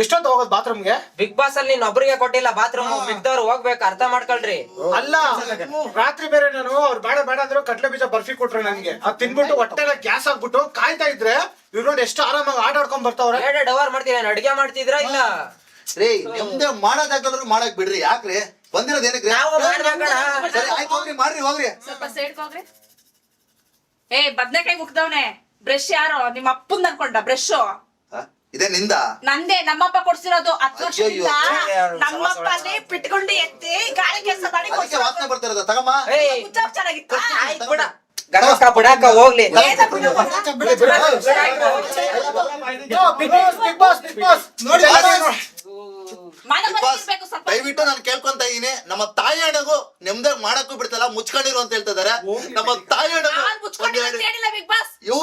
ಎಷ್ಟೊತ್ತು ಹೋಗೋದು ಬಾತ್ರೂಮ್ಗೆ? Big boss ಅಲ್ಲಿ ನೀನ್ ಒಬ್ರಿಗೆ ಕೊಟ್ಟಿಲ್ಲ ಬಾತ್ರೂಮ್, ಮಿಕ್ದವ್ರು ಹೋಗ್ಬೇಕು, ಅರ್ಥ ಮಾಡ್ಕೊಳ್ರಿ. ಅಲ್ಲ ರಾತ್ರಿ ಬೇರೆ ನಾನು ಅವ್ರು ಬೇಡ ಬೇಡ ಅಂದ್ರು ಕಟ್ಲೆ ಬೀಜ ಬರ್ಫಿ ಕೊಟ್ರು ನನ್ಗೆ. ಅದ್ ತಿನ್ಬಿಟ್ಟು ಹೊಟ್ಟೆಲ್ಲ ಗ್ಯಾಸ್ ಆಗ್ಬಿಟ್ಟು ಕಾಯ್ತಾ ಇದ್ರೆ ಇವ್ರು ನೋಡಿ ಎಷ್ಟು ಆರಾಮಾಗಿ ಆಟ ಆಡ್ಕೊಂಡ್ ಬರ್ತಾವ್ರೆ. 2 ಅವರ್ ಮಾಡ್ತೀನಿ, ಅಡ್ಗೆ ಮಾಡ್ತಿದ್ರ ಇಲ್ಲ? ರೀ ನಿಮ್ದೇ ಮಾಡೋದಾಗಲ್ರು ಮಾಡಕ್ ಬಿಡ್ರಿ, ಯಾಕ್ರಿ ಬಂದಿರೋದ್ ಏನಕ್ಕೆ? ನಾವು ಮಾಡ್ಬೇಕಣ. ಸರಿ ಆಯ್ತು ಹೋಗ್ರಿ, ಮಾಡ್ರಿ ಹೋಗ್ರಿ. ಸ್ವಲ್ಪ ಸೈಡ್ ಹೋಗ್ರಿ. ಬದ್ನೆಕಾಯಿ ಮುಗ್ದವ್ನೆ. ಬ್ರಷ್ ಯಾರೋ ನಿಮ್ಮ ಅಪ್ಪಂದ್ ಅನ್ಕೊಂಡ ಬ್ರಷ್? ಇದೇ ನಿಂದ? ನಂದೇ, ನಮ್ಮಪ್ಪ ಕೊಡ್ಸಿರೋದು 10 ವರ್ಷದಿಂದ. ನಮ್ಮಪ್ಪನೇ ಪಿಟ್ಕೊಂಡು ಎತ್ತಿ ಗಾಳಿ ಕೆಲಸ ಮಾಡಿ ಅದಕ್ಕೆ ವಾಸನೆ ಬರ್ತಿರೋದ, ತಗಮ್ಮ. ಚೆನ್ನಾಗಿತ್ತು. ಆಯ್ತು ಬಿಡ, ಗಣಕ ಬಿಡಾಕ ಹೋಗ್ಲಿ. ದಯವಿಟ್ಟು ನಾನು ಕೇಳ್ಕೊಂತ ಇದೀನಿ, ನಮ್ಮ ತಾಯಿ ಹಣಗೂ ನೆಮ್ಮದಿ ಮಾಡಕ್ಕೂ ಬಿಡ್ತಲ್ಲ, ಮುಚ್ಕೊಂಡಿರು ಅಂತ ಹೇಳ್ತಿದಾರೆ. ನಮ್ಮ ತಾಯಿ ಹಣಗೂ